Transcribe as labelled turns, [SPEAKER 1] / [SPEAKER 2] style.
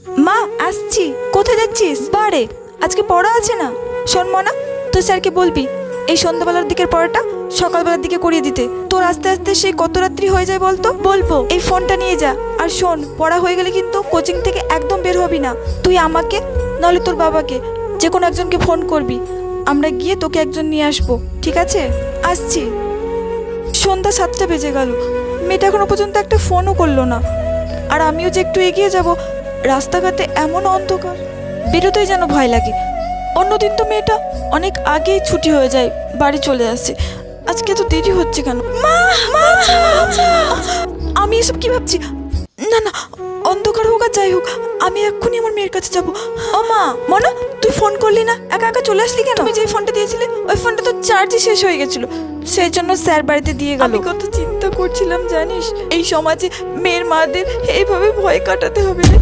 [SPEAKER 1] মা আসছি। কোথায় যাচ্ছিস? বারে আজকে পড়া আছে না। শোন মনা, তুই স্যারকে বলবি এই সন্ধ্যাবেলার দিকের পড়াটা সকালবেলার দিকে করিয়ে দিতে। তোর আস্তে আস্তে সেই কত রাত্রি হয়ে যায় বলতো। বলবো এই ফোনটা নিয়ে যা। আর শোন, পড়া হয়ে গেলে কিন্তু কোচিং থেকে একদম বের হবি না। তুই আমাকে নাহলে তোর বাবাকে যে কোনো একজনকে ফোন করবি, আমরা গিয়ে তোকে একজন নিয়ে আসবো, ঠিক আছে? আসছি। সন্ধ্যা 7টা বেজে গেল, মেয়েটা এখনো পর্যন্ত একটা ফোনও করলো না। আর আমিও যে একটু এগিয়ে যাব, রাস্তাঘাটে এমন অন্ধকার, বেরোতেই যেন ভয় লাগে। অন্যদিন তো মেয়েটা অনেক আগেই ছুটি হয়ে যায়, বাড়ি চলে আসে। আজকে তো দেরি হচ্ছে কেন? মা মা, আমি এসব কি ভাবছি? না না, অন্ধকার হোক আর যাই হোক, আমি এক্ষুনি আমার মেয়ের কাছে যাব। ও মা, মনা তুই ফোন করলি না, একা একা চলে আসলি কেন? তুমি যে ফোনটা দিয়েছিলে ওই ফোনটা তো চার্জই শেষ হয়ে গেছিল, সেই জন্য স্যার বাড়িতে দিয়ে গেল। আমি কত চিন্তা করছিলাম জানিস, এই সমাজে মেয়ের মাদের এইভাবে ভয় কাটাতে হবে না।